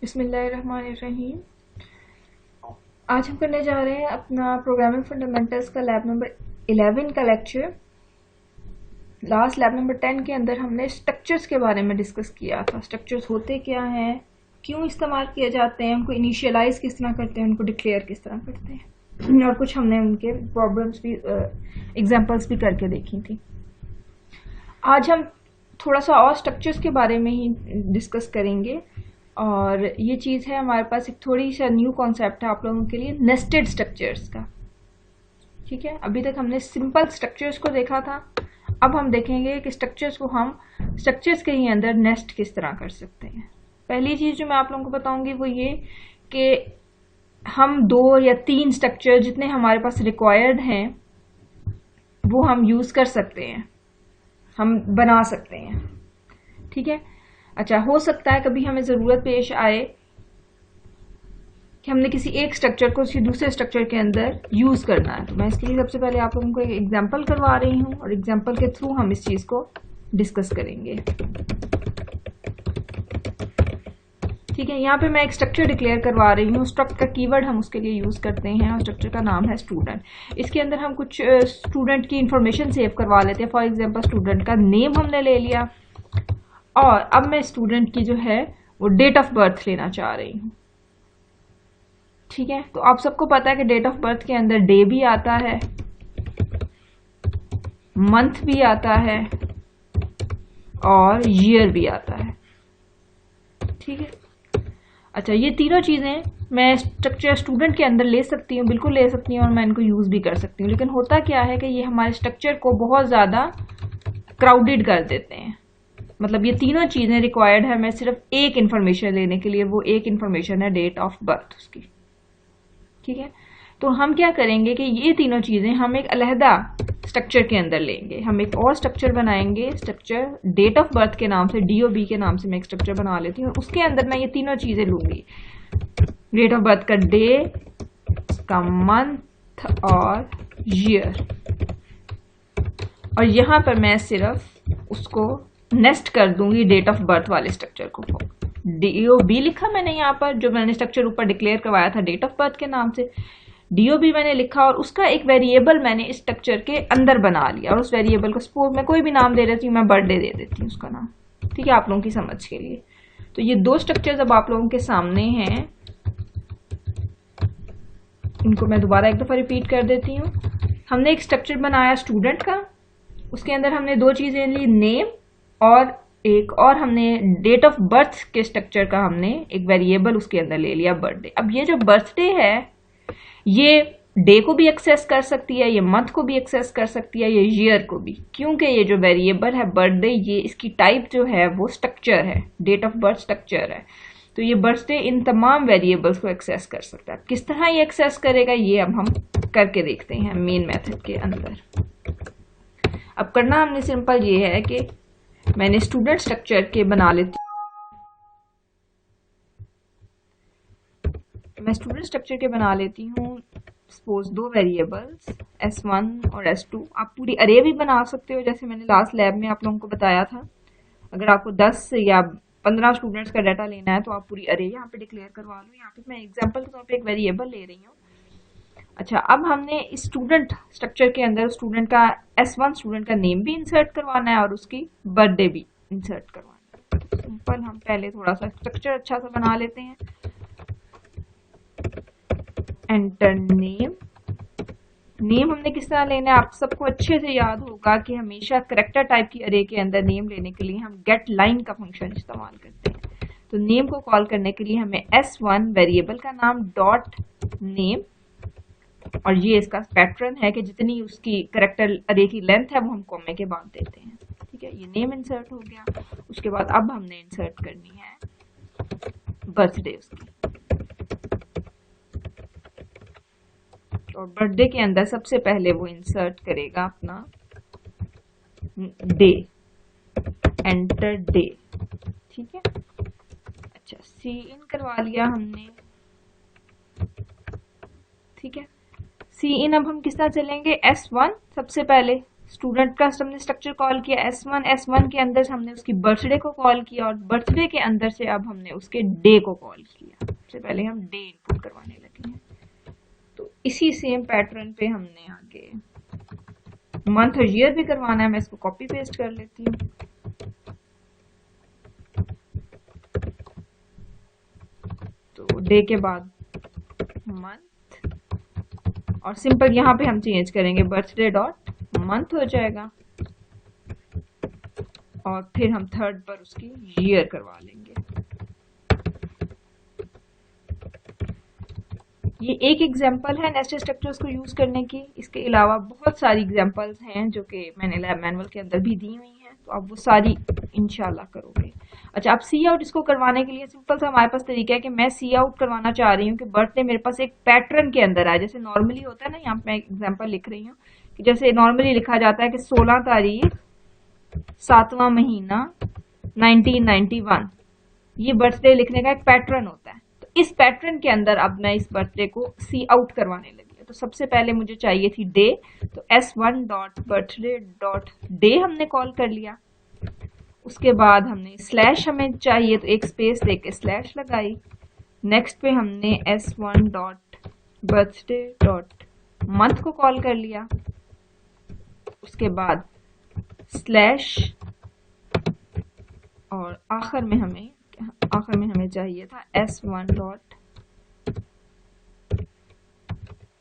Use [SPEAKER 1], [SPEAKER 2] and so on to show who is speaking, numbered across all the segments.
[SPEAKER 1] बिस्मिल्लाहिर्रहमानिर्रहीम। आज हम करने जा रहे हैं अपना प्रोग्रामिंग फंडामेंटल्स का लैब नंबर 11 का लेक्चर। लास्ट लैब नंबर 10 के अंदर हमने स्ट्रक्चर्स के बारे में डिस्कस किया था। स्ट्रक्चर्स होते क्या हैं, क्यों इस्तेमाल किए जाते हैं, उनको इनिशियलाइज किस तरह करते हैं, उनको डिक्लेयर किस तरह करते हैं, और कुछ हमने उनके प्रॉब्लम्स भी एग्जाम्पल्स भी करके देखी थी। आज हम थोड़ा सा और स्ट्रक्चर्स के बारे में ही डिस्कस करेंगे, और ये चीज़ है हमारे पास एक थोड़ी सा न्यू कॉन्सेप्ट है आप लोगों के लिए, नेस्टेड स्ट्रक्चर्स का। ठीक है, अभी तक हमने सिंपल स्ट्रक्चर्स को देखा था, अब हम देखेंगे कि स्ट्रक्चर्स को हम स्ट्रक्चर्स के ही अंदर नेस्ट किस तरह कर सकते हैं। पहली चीज़ जो मैं आप लोगों को बताऊंगी वो ये कि हम 2 या 3 स्ट्रक्चर जितने हमारे पास रिक्वायर्ड हैं वो हम यूज़ कर सकते हैं, हम बना सकते हैं। ठीक है, अच्छा, हो सकता है कभी हमें ज़रूरत पेश आए कि हमने किसी एक स्ट्रक्चर को किसी दूसरे स्ट्रक्चर के अंदर यूज़ करना है, तो मैं इसके लिए सबसे पहले आप लोगों को एक एग्जांपल करवा रही हूँ, और एग्जांपल के थ्रू हम इस चीज़ को डिस्कस करेंगे। ठीक है, यहाँ पे मैं एक स्ट्रक्चर डिक्लेयर करवा रही हूँ। स्ट्रक्ट का कीवर्ड हम उसके लिए यूज़ करते हैं, और स्ट्रक्चर का नाम है स्टूडेंट। इसके अंदर हम कुछ स्टूडेंट की इंफॉर्मेशन सेव करवा लेते हैं। फॉर एग्जाम्पल, स्टूडेंट का नेम हमने ले लिया, और अब मैं स्टूडेंट की जो है वो डेट ऑफ बर्थ लेना चाह रही हूँ। ठीक है, तो आप सबको पता है कि डेट ऑफ बर्थ के अंदर डे भी आता है, मंथ भी आता है, और ईयर भी आता है। ठीक है, अच्छा, ये तीनों चीज़ें मैं स्ट्रक्चर स्टूडेंट के अंदर ले सकती हूँ, बिल्कुल ले सकती हूँ, और मैं इनको यूज़ भी कर सकती हूँ। लेकिन होता क्या है कि ये हमारे स्ट्रक्चर को बहुत ज़्यादा क्राउडेड कर देते हैं। मतलब ये तीनों चीज़ें रिक्वायर्ड है मैं सिर्फ एक इन्फॉर्मेशन लेने के लिए, वो एक इन्फॉर्मेशन है डेट ऑफ बर्थ उसकी। ठीक है, तो हम क्या करेंगे कि ये तीनों चीज़ें हम एक अलहदा स्ट्रक्चर के अंदर लेंगे। हम एक और स्ट्रक्चर बनाएंगे, स्ट्रक्चर डेट ऑफ बर्थ के नाम से, DOB के नाम से मैं एक स्ट्रक्चर बना लेती हूँ। उसके अंदर मैं ये तीनों चीज़ें लूँगी, डेट ऑफ बर्थ का डे, का मंथ और ईयर, और यहाँ पर मैं सिर्फ उसको नेस्ट कर दूंगी डेट ऑफ बर्थ वाले स्ट्रक्चर को। DOB लिखा मैंने यहाँ पर, जो मैंने स्ट्रक्चर ऊपर डिक्लेयर करवाया था डेट ऑफ बर्थ के नाम से, DOB मैंने लिखा, और उसका एक वेरिएबल मैंने इस स्ट्रक्चर के अंदर बना लिया, और उस वेरिएबल को सपोज मैं कोई भी नाम दे देती हूँ, मैं बर्थडे दे देती हूँ उसका नाम। ठीक है, आप लोगों की समझ के लिए। तो ये 2 स्ट्रक्चर्स अब आप लोगों के सामने हैं, इनको मैं दोबारा एक दफ़ा रिपीट कर देती हूँ। हमने एक स्ट्रक्चर बनाया स्टूडेंट का, उसके अंदर हमने 2 चीज़ें ली, नेम, और एक और हमने डेट ऑफ बर्थ के स्ट्रक्चर का हमने एक वेरिएबल उसके अंदर ले लिया, बर्थडे। अब ये जो बर्थडे है ये डे को भी एक्सेस कर सकती है, ये मंथ को भी एक्सेस कर सकती है, ये ईयर को भी, क्योंकि ये जो वेरिएबल है बर्थडे, ये इसकी टाइप जो है वो स्ट्रक्चर है, डेट ऑफ बर्थ स्ट्रक्चर है। तो ये बर्थडे इन तमाम वेरिएबल्स को एक्सेस कर सकता है। किस तरह ये एक्सेस करेगा ये अब हम करके देखते हैं मेन मेथड के अंदर। अब करना हमने सिंपल ये है कि मैंने स्टूडेंट स्ट्रक्चर के बना लेती मैं स्टूडेंट स्ट्रक्चर के बना लेती हूँ सपोज 2 वेरिएबल्स S1 और S2। आप पूरी अरे भी बना सकते हो, जैसे मैंने लास्ट लैब में आप लोगों को बताया था। अगर आपको 10 या 15 स्टूडेंट्स का डाटा लेना है तो आप पूरी अरे यहाँ पे डिक्लेयर करवा लो। यहाँ पे मैं एग्जांपल के तौर पे एक वेरिएबल ले रही हूँ। अच्छा, अब हमने इस स्टूडेंट स्ट्रक्चर के अंदर स्टूडेंट का S1 स्टूडेंट का नेम भी इंसर्ट करवाना है, और उसकी बर्थडे भी इंसर्ट करवाना है। सिंपल हम पहले थोड़ा सा स्ट्रक्चर अच्छा सा बना लेते हैं। Enter name. नेम हमने किस तरह लेना है आप सबको अच्छे से याद होगा कि हमेशा करेक्टर टाइप की अरे के अंदर नेम लेने के लिए हम गेट लाइन का फंक्शन इस्तेमाल करते हैं। तो नेम को कॉल करने के लिए हमें S1 वेरिएबल का नाम डॉट नेम, और ये इसका पैटर्न है कि जितनी उसकी करेक्टर अरे की लेंथ है वो हम कॉमे के बाद देते हैं। ठीक है, ये नेम इंसर्ट हो गया। उसके बाद अब हमने इंसर्ट करनी है बर्थडे उसकी, और बर्थडे के अंदर सबसे पहले वो इंसर्ट करेगा अपना डे, एंटर डे। ठीक है, अच्छा, सी इन करवा लिया हमने। ठीक है, सी इन अब हम किस तरह चलेंगे, S1 सबसे पहले स्टूडेंट का हमने स्ट्रक्चर कॉल किया S1 के अंदर से हमने उसकी बर्थडे को कॉल किया और बर्थडे के अंदर से अब हमने उसके डे को कॉल किया। सबसे पहले हम डे इनपुट करवाने लगे हैं, तो इसी सेम पैटर्न पे हमने आगे मंथ और ईयर भी करवाना है। मैं इसको कॉपी पेस्ट कर लेती हूँ। तो डे के बाद मंथ और सिंपल यहाँ पे हम चेंज करेंगे बर्थडे डॉट मंथ हो जाएगा और फिर हम थर्ड पर उसकी ईयर करवा लेंगे। ये एक एग्जांपल है नेस्टेड स्ट्रक्चर्स को यूज करने की। इसके अलावा बहुत सारी एग्जांपल्स हैं जो कि मैंने लैब मैनुअल के अंदर भी दी हुई हैं, तो आप वो सारी इंशाल्लाह करोगे। अच्छा, आप सी आउट इसको करवाने के लिए सिंपल सा हमारे पास तरीका है कि मैं सी आउट करवाना चाह रही हूँ कि बर्थडे मेरे पास एक पैटर्न के अंदर आए। जैसे नॉर्मली होता है ना, यहाँ पे मैं एग्जाम्पल लिख रही हूँ कि जैसे नॉर्मली लिखा जाता है कि 16 तारीख 7वां महीना 1991, ये बर्थडे लिखने का एक पैटर्न होता है। तो इस पैटर्न के अंदर अब मैं इस बर्थडे को सी आउट करवाने लगी हूँ। तो सबसे पहले मुझे चाहिए थी डे, तो S1 dot birthday dot day हमने कॉल कर लिया। उसके बाद हमने स्लैश हमें चाहिए तो एक स्पेस देके स्लैश लगाई। नेक्स्ट पे हमने S1 dot birthday dot month को कॉल कर लिया। उसके बाद स्लैश और आखिर में हमें चाहिए था S1 डॉट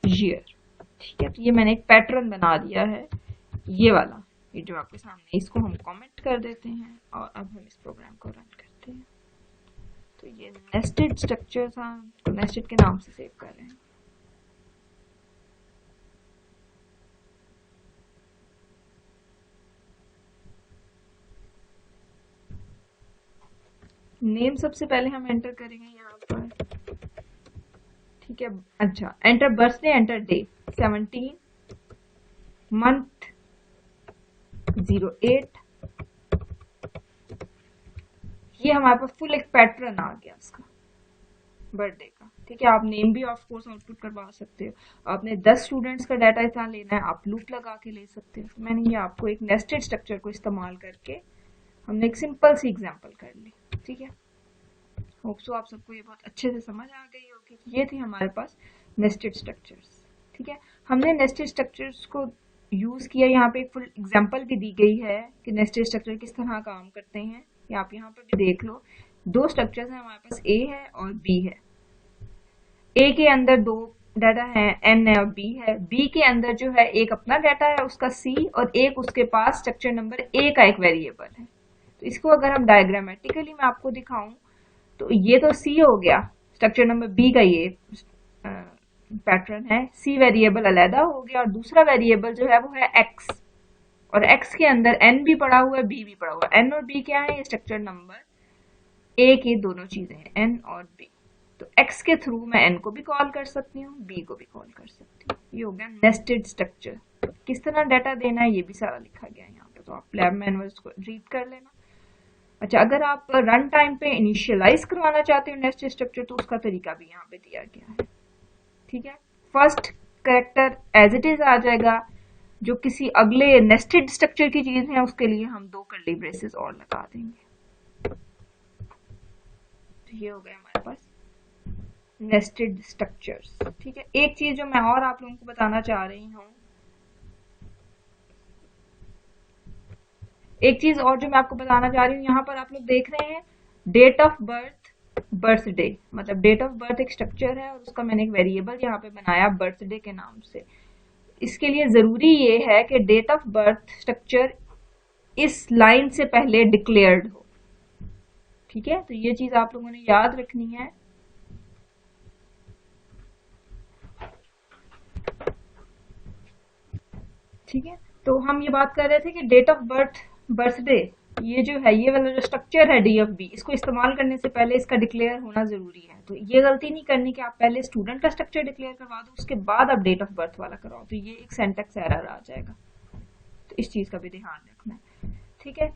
[SPEAKER 1] ईयर। ठीक है, तो ये मैंने एक पैटर्न बना दिया है, ये वाला, ये जो आपके सामने, इसको हम कमेंट कर देते हैं और अब हम इस प्रोग्राम को रन करते हैं। तो ये नेस्टेड स्ट्रक्चर था, तो नेस्टेड के नाम से सेव कर रहे हैं। नेम सबसे पहले हम एंटर करेंगे यहाँ पर। ठीक है, अच्छा, enter birthday, enter day 17, month 08। ये हमारे पास फुल एक पैटर्न आ गया उसका बर्थडे का। ठीक है, आप नेम भी ऑफ कोर्स आउटपुट करवा सकते हो। आपने 10 स्टूडेंट्स का डाटा इतना लेना है, आप लूप लगा के ले सकते हो। तो मैंने ये आपको एक नेस्टेड स्ट्रक्चर को इस्तेमाल करके हमने एक सिंपल सी एग्जांपल कर ली। ठीक है, होप सो आप सबको ये बहुत अच्छे से समझ आ गई होगी। ये थी हमारे पास नेस्टेड स्ट्रक्चर्स। ठीक है, हमने नेस्टेड स्ट्रक्चर्स को यूज किया। यहाँ पे एक फुल एग्जांपल भी दी गई है कि नेस्टेड स्ट्रक्चर किस तरह काम करते हैं। ये आप यहाँ पर भी देख लो, दो स्ट्रक्चर्स हैं हमारे पास, ए है और बी है। ए के अंदर दो डाटा है, एन है और बी है। बी के अंदर जो है एक अपना डाटा है उसका सी, और एक उसके पास स्ट्रक्चर नंबर ए का एक वेरिएबल है। तो इसको अगर हम डायग्रामेटिकली मैं आपको दिखाऊं तो ये तो सी हो गया, स्ट्रक्चर नंबर बी का ये पैटर्न है। सी वेरिएबल अलग हो गया और दूसरा वेरिएबल जो है वो है एक्स, और एक्स के अंदर एन भी पड़ा हुआ है, बी भी पड़ा हुआ है। एन और बी क्या है, ये स्ट्रक्चर नंबर ए की दोनों चीजें हैं, एन और बी। तो एक्स के थ्रू मैं एन को भी कॉल कर सकती हूँ, बी को भी कॉल कर सकती हूँ। ये हो गया नेस्टेड स्ट्रक्चर। किस तरह डाटा देना है ये भी सारा लिखा गया है यहाँ पे, तो आप लैब मैनुअल को रीड कर लेना। अच्छा, अगर आप रन टाइम पे इनिशियलाइज करवाना चाहते हो नेस्टेड स्ट्रक्चर तो उसका तरीका भी यहाँ पे दिया गया है। ठीक है, first character as it is आ जाएगा, जो किसी अगले नेस्टेड स्ट्रक्चर की चीज है उसके लिए हम 2 कर्ली ब्रेसेस और लगा देंगे। तो ये हो गया हमारे पास नेस्टेड स्ट्रक्चर्स। ठीक है, एक चीज जो मैं और आप लोगों को बताना चाह रही हूँ, एक चीज और जो मैं आपको बताना चाह रही हूँ, यहाँ पर आप लोग देख रहे हैं डेट ऑफ बर्थ, बर्थडे, मतलब डेट ऑफ बर्थ एक स्ट्रक्चर है और उसका मैंने एक वेरिएबल यहाँ पे बनाया बर्थडे के नाम से। इसके लिए जरूरी ये है कि डेट ऑफ बर्थ स्ट्रक्चर इस लाइन से पहले डिक्लेयर्ड हो। ठीक है, तो ये चीज आप लोगों ने याद रखनी है। ठीक है, तो हम ये बात कर रहे थे कि डेट ऑफ बर्थ, बर्थडे, ये जो है, ये वाला जो स्ट्रक्चर है डी एफ बी, इसको इस्तेमाल करने से पहले इसका डिक्लेयर होना जरूरी है। तो ये गलती नहीं करनी कि आप पहले स्टूडेंट का स्ट्रक्चर डिक्लेयर करवा दो, उसके बाद आप डेट ऑफ बर्थ वाला कराओ, तो ये एक सिंटैक्स एरर आ जाएगा। तो इस चीज का भी ध्यान रखना है। ठीक है,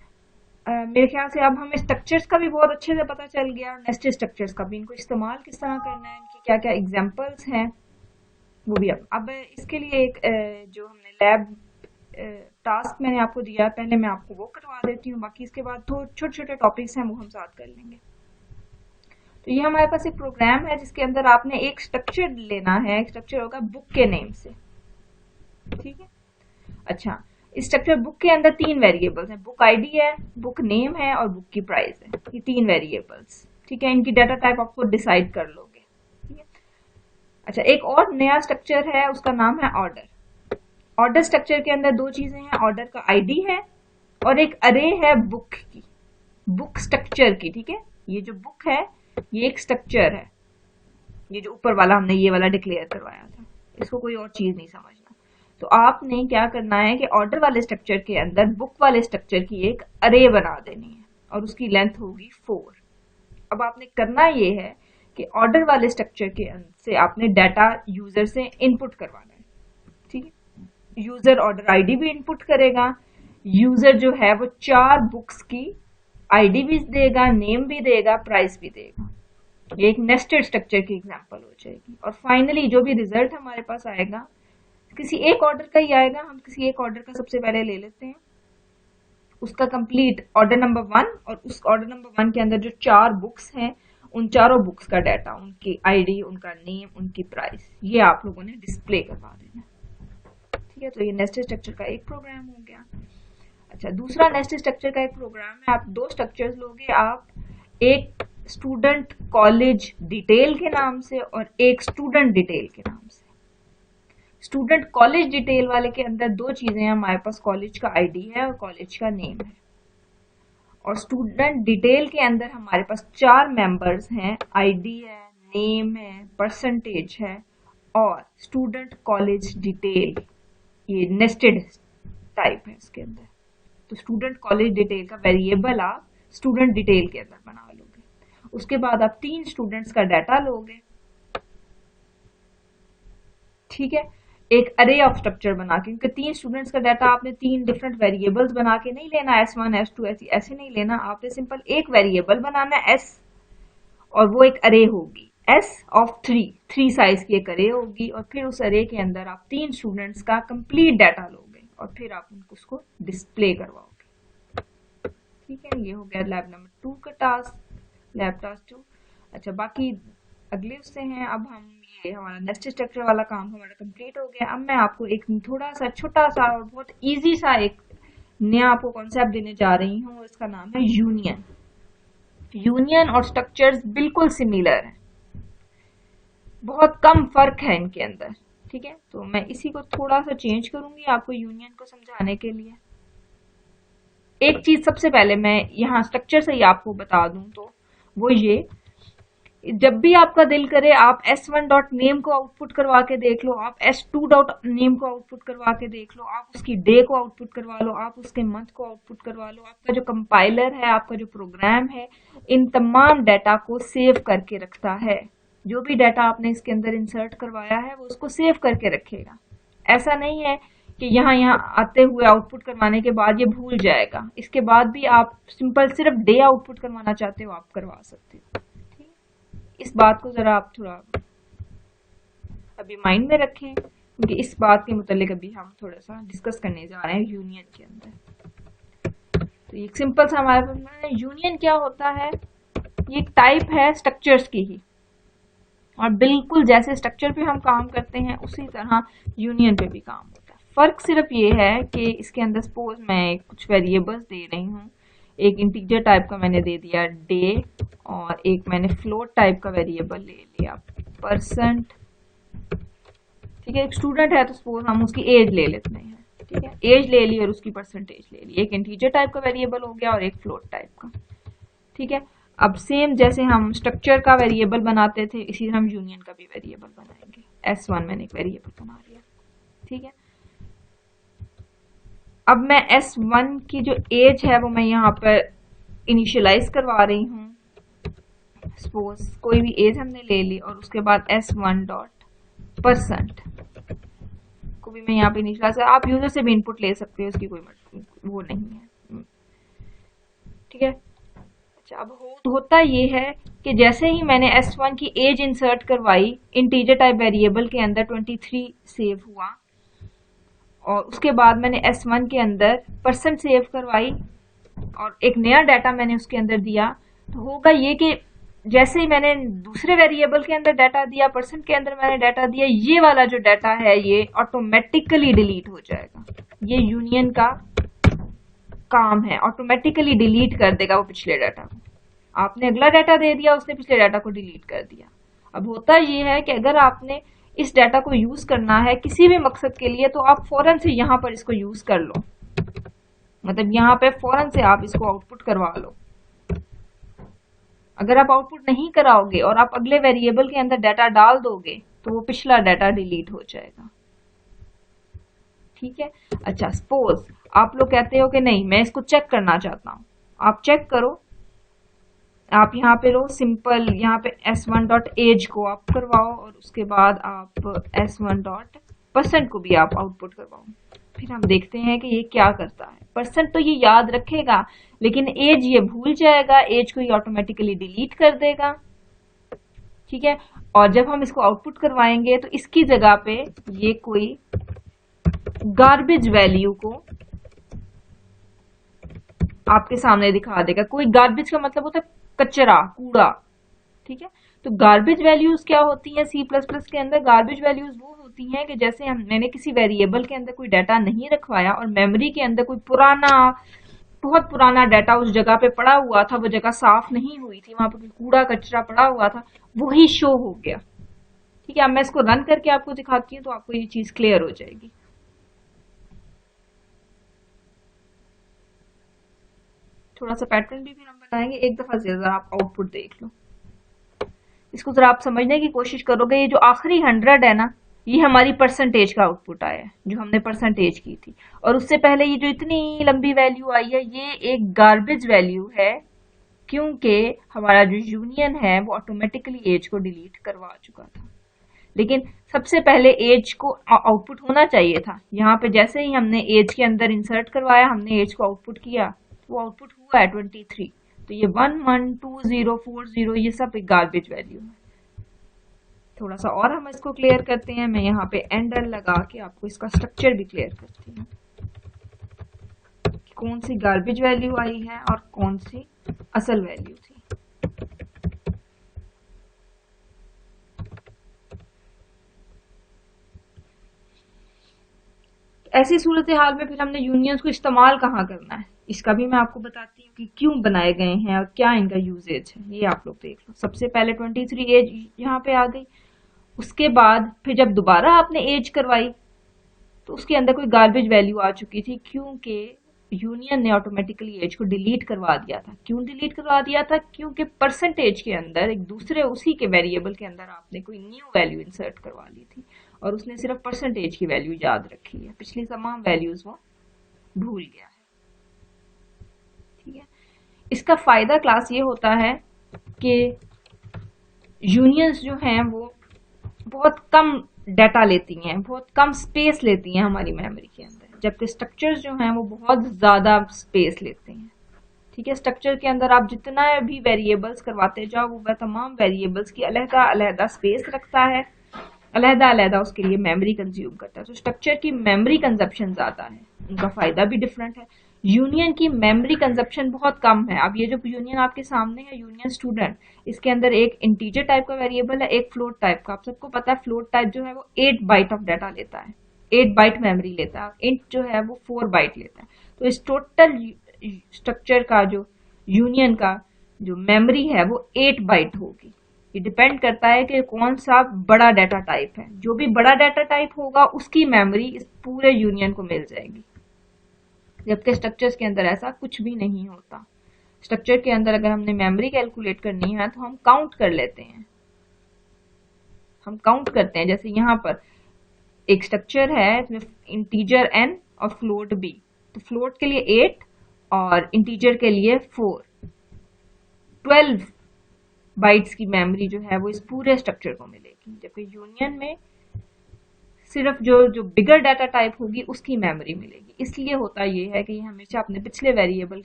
[SPEAKER 1] मेरे ख्याल से अब हमें स्ट्रक्चर्स का भी बहुत अच्छे से पता चल गया, नेस्टेड स्ट्रक्चर्स का भी, इनको इस्तेमाल किस तरह करना है, इनकी क्या क्या एग्जाम्पल्स हैं वो भी। अब इसके लिए एक जो हमने लैब टास्क मैंने आपको दिया है, पहले मैं आपको वो करवा देती हूँ, बाकी इसके बाद तो छोटे छोटे टॉपिक्स हैं वो हम साथ कर लेंगे। तो ये हमारे पास एक प्रोग्राम है जिसके अंदर आपने एक स्ट्रक्चर लेना है, एक स्ट्रक्चर होगा बुक के नेम से, ठीक है। अच्छा, इस स्ट्रक्चर बुक के अंदर 3 वेरिएबल्स हैं, बुक आईडी है, बुक नेम है और बुक की प्राइस है, ये 3 वेरिएबल्स, ठीक है। इनकी डाटा टाइप आपको डिसाइड कर लोगे, ठीक है। अच्छा, एक और नया स्ट्रक्चर है, उसका नाम है ऑर्डर। ऑर्डर स्ट्रक्चर के अंदर 2 चीजें हैं, ऑर्डर का आईडी है और एक अरे है बुक की, बुक स्ट्रक्चर की, ठीक है। ये जो बुक है ये एक स्ट्रक्चर है, ये जो ऊपर वाला हमने ये वाला डिक्लेयर करवाया था, इसको कोई और चीज नहीं समझना। तो आपने क्या करना है कि ऑर्डर वाले स्ट्रक्चर के अंदर बुक वाले स्ट्रक्चर की एक अरे बना देनी है और उसकी लेंथ होगी 4। अब आपने करना ये है कि ऑर्डर वाले स्ट्रक्चर के से आपने डाटा यूजर से इनपुट करवाना है, ठीक है। यूजर ऑर्डर आईडी भी इनपुट करेगा, यूजर जो है वो 4 बुक्स की आईडी भी देगा, नेम भी देगा, प्राइस भी देगा। ये एक नेस्टेड स्ट्रक्चर की एग्जांपल हो जाएगी। और फाइनली जो भी रिजल्ट हमारे पास आएगा किसी एक ऑर्डर का ही आएगा। हम किसी एक ऑर्डर का सबसे पहले ले लेते हैं, उसका कंप्लीट ऑर्डर नंबर 1, और उस ऑर्डर नंबर 1 के अंदर जो 4 बुक्स हैं उन चारों बुक्स का डाटा, उनकी आईडी, उनका नेम, उनकी प्राइस, ये आप लोगों ने डिस्प्ले करवा देना, ठीक है। तो ये नेस्टेड स्ट्रक्चर का एक प्रोग्राम हो गया। अच्छा, दूसरा नेस्टेड स्ट्रक्चर का एक प्रोग्राम है, आप 2 स्ट्रक्चर्स लोगे, आप एक स्टूडेंट कॉलेज डिटेल के नाम से और एक स्टूडेंट डिटेल के नाम से। स्टूडेंट कॉलेज डिटेल वाले के अंदर 2 चीजें हैं हमारे पास, कॉलेज का आईडी है और कॉलेज का नेम है। और स्टूडेंट डिटेल के अंदर हमारे पास 4 मेंबर्स हैं, आईडी है, नेम है, परसेंटेज है और स्टूडेंट कॉलेज डिटेल, ये नेस्टेड टाइप है इसके अंदर। तो स्टूडेंट कॉलेज डिटेल का वेरिएबल आप स्टूडेंट डिटेल के अंदर बना लोगे। उसके बाद आप 3 स्टूडेंट्स का डाटा लोगे, ठीक है, एक अरे ऑफ स्ट्रक्चर बना के, क्योंकि 3 स्टूडेंट्स का डाटा आपने 3 डिफरेंट वेरिएबल्स बना के नहीं लेना, S1 S2 ऐसे नहीं लेना, आपने सिंपल एक वेरिएबल बनाना है S, और वो एक अरे होगी S ऑफ 3 साइज की एक अरे होगी। और फिर उस अरे के अंदर आप 3 स्टूडेंट्स का कंप्लीट डाटा लोगे और फिर आप उनको उसको डिस्प्ले करवाओगे, ठीक है। ये हो गया लैब नंबर 2 का टास्क, लैब टास्क 2। अच्छा, बाकी अगले उससे हैं, अब हम ये हमारा नेस्टेड स्ट्रक्चर वाला काम हमारा कंप्लीट हो गया। अब मैं आपको एक थोड़ा सा छोटा सा और बहुत इजी सा एक नया आपको कॉन्सेप्ट देने जा रही हूँ, इसका नाम है यूनियन। यूनियन और स्ट्रक्चर्स बिल्कुल सिमिलर हैं, बहुत कम फर्क है इनके अंदर, ठीक है। तो मैं इसी को थोड़ा सा चेंज करूंगी आपको यूनियन को समझाने के लिए। एक चीज सबसे पहले मैं यहाँ स्ट्रक्चर से ही आपको बता दूं तो वो ये, जब भी आपका दिल करे आप s1.name को आउटपुट करवा के देख लो, आप s2.name को आउटपुट करवा के देख लो, आप उसकी डे को आउटपुट करवा लो, आप उसके मंथ को आउटपुट करवा लो। आपका जो कंपाइलर है, आपका जो प्रोग्राम है, इन तमाम डाटा को सेव करके रखता है। जो भी डाटा आपने इसके अंदर इंसर्ट करवाया है वो उसको सेव करके रखेगा। ऐसा नहीं है कि यहाँ आते हुए आउटपुट करवाने के बाद ये भूल जाएगा। इसके बाद भी आप सिंपल सिर्फ डे आउटपुट करवाना चाहते हो, आप करवा सकते हो। इस बात को जरा आप थोड़ा अभी माइंड में रखें, क्योंकि इस बात के मुतालिक अभी हम थोड़ा सा डिस्कस करने जा रहे हैं यूनियन के अंदर। तो एक सिंपल सा हमारे पास यूनियन क्या होता है, ये एक टाइप है स्ट्रक्चर्स की ही, और बिल्कुल जैसे स्ट्रक्चर पे हम काम करते हैं उसी तरह यूनियन पे भी काम होता है। फर्क सिर्फ ये है कि इसके अंदर सपोज मैं कुछ वेरिएबल्स दे रही हूँ, एक इंटीजर टाइप का मैंने दे दिया डे, और एक मैंने फ्लोट टाइप का वेरिएबल ले लिया परसेंट, ठीक है। एक स्टूडेंट है तो सपोज हम उसकी एज ले लेते हैं, ठीक है, एज ले ली और उसकी परसेंटेज ले ली। एक इंटीजर टाइप का वेरिएबल हो गया और एक फ्लोट टाइप का, ठीक है। अब सेम जैसे हम स्ट्रक्चर का वेरिएबल बनाते थे, इसी तरह हम यूनियन का भी वेरिएबल बनाएंगे। S1 मैंने एक वेरिएबल बना लिया, ठीक है। अब मैं S1 की जो एज है वो मैं यहाँ पर इनिशियलाइज करवा रही हूँ। सपोज कोई भी एज हमने ले ली और उसके बाद S1.% को भी मैं यहाँ पे इनिशियलाइज, आप यूजर से भी इनपुट ले सकते हो, उसकी कोई वो नहीं है, ठीक है। अच्छा, अब होता ये है कि जैसे ही मैंने S1 की एज इंसर्ट करवाई, इंटीजर टाइप वेरिएबल के अंदर 23 सेव हुआ और उसके बाद मैंने S1 के अंदर परसेंट सेव करवाई और एक नया डाटा मैंने उसके अंदर दिया, तो होगा ये कि जैसे ही मैंने दूसरे वेरिएबल के अंदर डाटा दिया, परसेंट के अंदर मैंने डाटा दिया, ये वाला जो डाटा है ये ऑटोमेटिकली डिलीट हो जाएगा। ये यूनियन का काम है, ऑटोमेटिकली डिलीट कर देगा वो पिछले डाटा को। आपने अगला डाटा दे दिया, उसने पिछले डाटा को डिलीट कर दिया। अब होता ये है कि अगर आपने इस डाटा को यूज करना है किसी भी मकसद के लिए, तो आप फौरन से यहाँ पर इसको यूज कर लो, मतलब यहाँ पे फौरन से आप इसको आउटपुट करवा लो। अगर आप आउटपुट नहीं कराओगे और आप अगले वेरिएबल के अंदर डाटा डाल दोगे तो वो पिछला डाटा डिलीट हो जाएगा। ठीक है। अच्छा, सपोज आप लोग कहते हो कि नहीं मैं इसको चेक करना चाहता हूं, आप चेक करो। आप यहाँ पे लो सिंपल, यहाँ पे s1.age को आप करवाओ और उसके बाद आप s1.% को भी आप आउटपुट करवाओ। फिर हम देखते हैं कि ये क्या करता है। परसेंट तो ये याद रखेगा, लेकिन एज ये भूल जाएगा, एज को ये ऑटोमेटिकली डिलीट कर देगा। ठीक है। और जब हम इसको आउटपुट करवाएंगे तो इसकी जगह पे ये कोई गार्बेज वैल्यू को आपके सामने दिखा देगा। कोई गार्बेज का मतलब होता है कचरा, कूड़ा। ठीक है। तो गार्बेज वैल्यूज क्या होती है सी प्लस प्लस के अंदर? गार्बेज वैल्यूज वो होती हैं कि जैसे मैंने किसी वेरिएबल के अंदर कोई डाटा नहीं रखवाया और मेमोरी के अंदर कोई पुराना, बहुत पुराना डाटा उस जगह पे पड़ा हुआ था, वो जगह साफ नहीं हुई थी, वहां पर कूड़ा कचरा पड़ा हुआ था, वही शो हो गया। ठीक है। अब मैं इसको रन करके आपको दिखाती हूँ तो आपको ये चीज क्लियर हो जाएगी। थोड़ा सा पैटर्न भी फिर हम बनाएंगे। एक दफा से जरा आप आउटपुट देख लो, इसको जरा आप समझने की कोशिश करोगे। ये जो आखिरी 100 है ना, ये हमारी परसेंटेज का आउटपुट आया है जो हमने परसेंटेज की थी। और उससे पहले ये जो इतनी लंबी वैल्यू आई है ये एक गार्बेज वैल्यू है, क्योंकि हमारा जो यूनियन है वो ऑटोमेटिकली एज को डिलीट करवा चुका था। लेकिन सबसे पहले एज को आउटपुट होना चाहिए था। यहाँ पे जैसे ही हमने एज के अंदर इंसर्ट करवाया, हमने एज को आउटपुट किया, वो आउटपुट हुआ है 23। तो ये 112040 ये सब एक गार्बेज वैल्यू है। थोड़ा सा और हम इसको क्लियर करते हैं। मैं यहाँ पे एंडर लगा के आपको इसका स्ट्रक्चर भी क्लियर करती हूँ, कौन सी गार्बेज वैल्यू आई है और कौन सी असल वैल्यू थी। ऐसी सूरत हाल में फिर हमने यूनियंस को इस्तेमाल कहाँ करना है, इसका भी मैं आपको बताती हूँ कि क्यों बनाए गए हैं और क्या इनका यूजेज है। ये आप लोग देख लो। सबसे पहले 23 एज यहाँ पे आ गई। उसके बाद फिर जब दोबारा आपने एज करवाई तो उसके अंदर कोई गार्बेज वैल्यू आ चुकी थी, क्योंकि यूनियन ने ऑटोमेटिकली एज को डिलीट करवा दिया था। क्यों डिलीट करवा दिया था? क्योंकि परसेंटेज के अंदर एक दूसरे उसी के वेरिएबल के अंदर आपने कोई न्यू वैल्यू इंसर्ट करवा ली थी और उसने सिर्फ परसेंटेज की वैल्यू याद रखी है, पिछली तमाम वैल्यूज वो भूल गया है। ठीक है। इसका फायदा क्लास ये होता है कि यूनियंस जो हैं वो बहुत कम डाटा लेती हैं, बहुत कम स्पेस लेती हैं हमारी मेमोरी के अंदर, जबकि स्ट्रक्चर्स जो हैं वो बहुत ज्यादा स्पेस लेते हैं। ठीक है। स्ट्रक्चर के अंदर आप जितना भी वेरिएबल्स करवाते जाओ वो तमाम वेरिएबल्स की अलहदा अलहदा स्पेस रखता है, अलहदा अलहदा उसके लिए मेमोरी कंज्यूम करता है। तो स्ट्रक्चर की मेमोरी कंजप्शन ज्यादा है, उनका फायदा भी डिफरेंट है। यूनियन की मेमोरी कंजप्शन बहुत कम है। अब ये जो यूनियन आपके सामने है, यूनियन स्टूडेंट, इसके अंदर एक इंटीजर टाइप का वेरिएबल है, एक फ्लोट टाइप का। आप सबको पता है फ्लोट टाइप जो है वो 8 बाइट ऑफ डाटा लेता है, 8 बाइट मेमोरी लेता है। इंट जो है वो 4 बाइट लेता है। तो इस टोटल स्ट्रक्चर का जो यूनियन का जो मेमोरी है वो 8 बाइट होगी। ये डिपेंड करता है कि कौन सा बड़ा डाटा टाइप है। जो भी बड़ा डाटा टाइप होगा उसकी मेमोरी इस पूरे यूनियन को मिल जाएगी, जबकि स्ट्रक्चर्स के अंदर ऐसा कुछ भी नहीं होता। स्ट्रक्चर के अंदर अगर हमने मेमोरी कैलकुलेट करनी है तो हम काउंट कर लेते हैं, हम काउंट करते हैं। जैसे यहाँ पर एक स्ट्रक्चर है इसमें इंटीजर n और फ्लोट b, तो फ्लोट के लिए 8 और इंटीजर के लिए 4, 12 बाइट्स की मेमोरी जो है वो इस पूरे स्ट्रक्चर को मिलेगी। जबकि यूनियन में सिर्फ जो बिगर डाटा टाइप होगी उसकी मेमोरी मिलेगी। इसलिए होता ये है कि ये हमेशा अपने पिछले वेरिएबल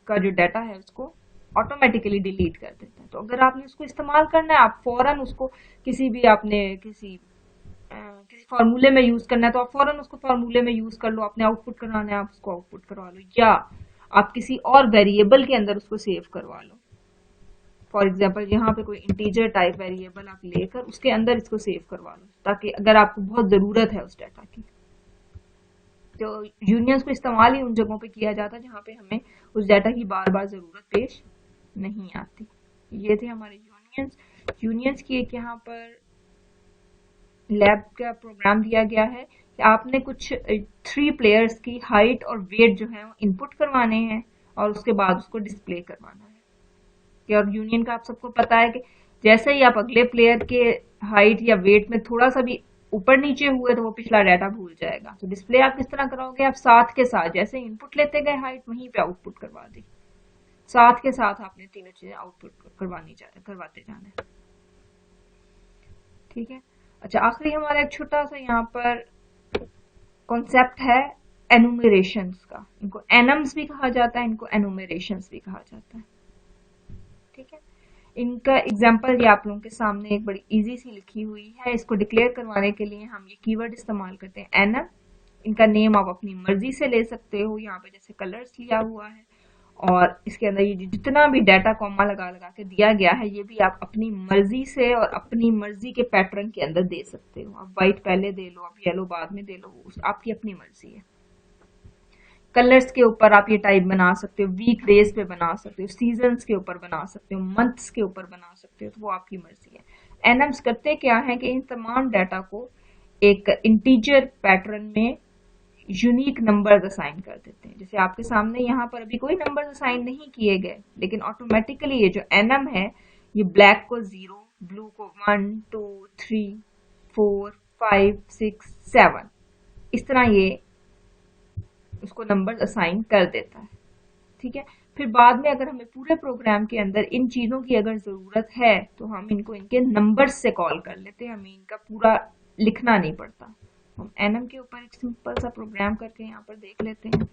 [SPEAKER 1] का जो डाटा है उसको ऑटोमेटिकली डिलीट कर देता है। तो अगर आपने उसको इस्तेमाल करना है, आप फौरन उसको किसी किसी फार्मूले में यूज करना है तो आप फौरन उसको फार्मूले में यूज कर लो, आपने आउटपुट करवाना है आप उसको आउटपुट करवा लो, या आप किसी और वेरिएबल के अंदर उसको सेव करवा लो। फॉर एग्जाम्पल यहाँ पे कोई इंटीजर टाइप वेरिएबल आप लेकर उसके अंदर इसको सेव करवा लो, ताकि अगर आपको बहुत ज़रूरत है उस डाटा की। तो यूनियंस को इस्तेमाल ही उन जगहों पे किया जाता है जहाँ पे हमें उस डाटा की बार बार ज़रूरत पेश नहीं आती। ये थे हमारे यूनियंस। यूनियंस की एक यहाँ पर लैब का प्रोग्राम दिया गया है कि आपने कुछ 3 प्लेयर्स की हाइट और वेट जो है वो इनपुट करवाने हैं और उसके बाद उसको डिस्प्ले करवाना है। कि और यूनियन का आप सबको पता है कि जैसे ही आप अगले प्लेयर के हाइट या वेट में थोड़ा सा भी ऊपर नीचे हुए तो वो पिछला डाटा भूल जाएगा। तो डिस्प्ले आप किस तरह कराओगे, आप साथ के साथ जैसे इनपुट लेते गए हाइट वहीं पे आउटपुट करवा दी, साथ के साथ आपने तीनों चीजें आउटपुट करवाते जाना है। ठीक है। अच्छा, आखिरी हमारा एक छोटा सा यहाँ पर कॉन्सेप्ट है एनुमरेशंस का। इनको एनम्स भी कहा जाता है, इनको एनुमरेशंस भी कहा जाता है। ठीक है। इनका एग्जाम्पल ये आप लोगों के सामने एक बड़ी इजी सी लिखी हुई है। इसको डिक्लेयर करवाने के लिए हम ये कीवर्ड इस्तेमाल करते हैं एनम। इनका नेम आप अपनी मर्जी से ले सकते हो, यहाँ पे जैसे कलर्स लिया हुआ है, और इसके अंदर ये जितना भी डाटा कॉमा लगा लगा के दिया गया है ये भी आप अपनी मर्जी से और अपनी मर्जी के पैटर्न के अंदर दे सकते हो। आप व्हाइट पहले दे लो, आप येलो बाद में दे लो, आपकी अपनी मर्जी है। कलर्स के ऊपर आप ये टाइप बना सकते हो, वीक डेज पे बना सकते हो, सीजन्स के ऊपर बना सकते हो, मंथ्स के ऊपर बना सकते हो, तो वो आपकी मर्जी है। एनम्स करते क्या है कि इन तमाम डाटा को एक इंटीजर पैटर्न में यूनिक नंबर्स असाइन कर देते हैं। जैसे आपके सामने यहाँ पर अभी कोई नंबर्स असाइन नहीं किए गए, लेकिन ऑटोमेटिकली ये जो एनम है ये ब्लैक को 0, ब्लू को 1, 2, 3, 4, 5, 6, 7 इस तरह ये उसको नंबर असाइन कर देता है। ठीक है। फिर बाद में अगर हमें पूरे प्रोग्राम के अंदर इन चीजों की अगर जरूरत है तो हम इनको इनके नंबर्स से कॉल कर लेते हैं, हमें इनका पूरा लिखना नहीं पड़ता। हम एनम के ऊपर एक सिंपल सा प्रोग्राम करके यहाँ पर देख लेते हैं।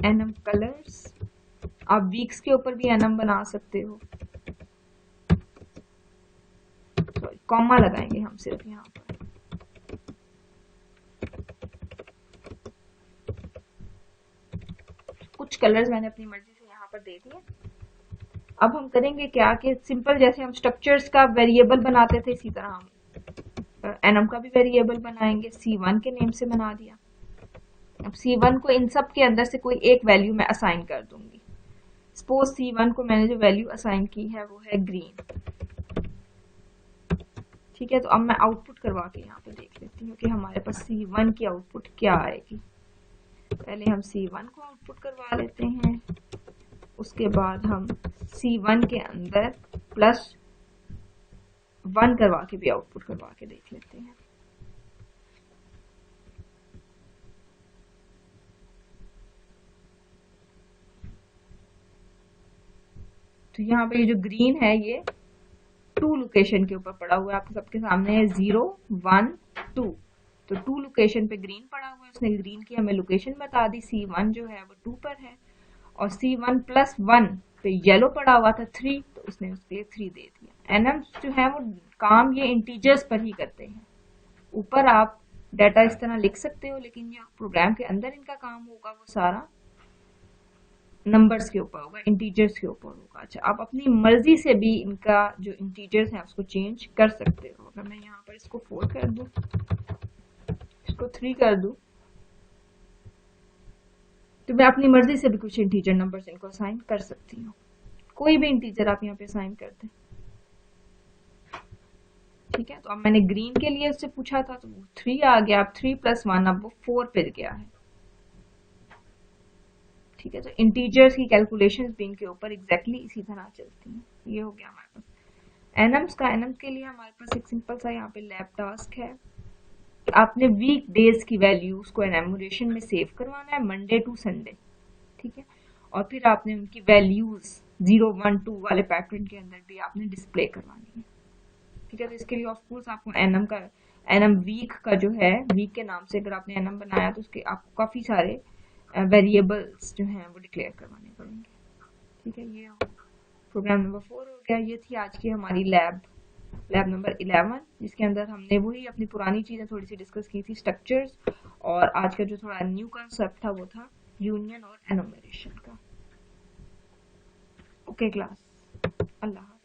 [SPEAKER 1] एनम कलर्स, आप वीक्स के ऊपर भी एनम बना सकते हो। कॉमा लगाएंगे हम सिर्फ यहाँ पर। कुछ कलर्स मैंने अपनी मर्जी से यहाँ पर दे दिए। अब हम करेंगे क्या कि सिंपल जैसे हम स्ट्रक्चर्स का वेरिएबल बनाते थे इसी तरह हम एनम का भी वेरिएबल बनाएंगे। C1 के नेम से बना दिया। अब C1 को इन सब के अंदर से कोई एक वैल्यू मैं असाइन कर दूंगी। सपोज C1 को मैंने जो वैल्यू असाइन की है वो है ग्रीन। ठीक है। तो अब मैं आउटपुट करवा के यहाँ पे देख लेती हूँ कि हमारे पास C1 की आउटपुट क्या आएगी। पहले हम C1 को आउटपुट करवा लेते हैं, उसके बाद हम C1 के अंदर +1 करवा के भी आउटपुट करवा के देख लेते हैं। तो यहाँ पे ये जो ग्रीन है ये 2 लोकेशन के ऊपर पड़ा हुआ है, आपके सबके सामने है 0, 1, 2। तो 2 लोकेशन पे ग्रीन पड़ा हुआ है, उसने ग्रीन की हमें लोकेशन बता दी। C1 जो है वो 2 पर है, और C1 +1 पे येलो पड़ा हुआ था 3, तो उसने उसके लिए 3 दे दिया। एनम जो है वो काम ये इंटीजर्स पर ही करते हैं। ऊपर आप डाटा इस तरह लिख सकते हो, लेकिन जो प्रोग्राम के अंदर इनका काम होगा वो सारा नंबर्स के ऊपर होगा, इंटीजर्स के ऊपर होगा। अच्छा, आप अपनी मर्जी से भी इनका जो इंटीजर्स है उसको चेंज कर सकते हो। अगर मैं यहाँ पर इसको 4 कर दूं, इसको 3 कर दूं, तो मैं अपनी मर्जी से भी कुछ इंटीजर नंबर्स इनको असाइन कर सकती हूँ। कोई भी इंटीजर आप यहाँ पे असाइन कर दें। ठीक है। तो अब मैंने ग्रीन के लिए उससे पूछा था तो वो 3 आ गया। अब 3 + 1 अब वो 4 पे गया है। ठीक है। तो इंटीजर्स की कैलकुलेशंस भी इनके ऊपर एग्जैक्टली इसी तरह चलती हैं। ये हो गया हमारे पास एनम्स का। एनम्स के लिए हमारे पास एक सिंपल सा यहाँ पे लैब टास्क है। आपने वीक डेज की वैल्यूज को एनुमरेशन में सेव करवाना है, मंडे टू संडे। ठीक है। और फिर आपने उनकी वैल्यूज 0, 1, 2 वाले पैटर्न के अंदर भी आपने डिस्प्ले करवानी है। ठीक है। तो इसके लिए ऑफकोर्स आपको एनम वीक का जो है, वीक के नाम से अगर आपने एनम बनाया तो उसके आपको काफी सारे वेरिएबल्स जो हैं वो डिक्लेयर करवाने पड़ेंगे। ठीक है, ये प्रोग्राम नंबर 4 हो गया। ये थी आज की हमारी लैब नंबर 11, जिसके अंदर हमने वही अपनी पुरानी चीज़ें थोड़ी सी डिस्कस की थी, स्ट्रक्चर्स, और आज का जो थोड़ा न्यू कंसेप्ट था वो था यूनियन और एनुमरेशन का। ओके क्लास, अल्लाह।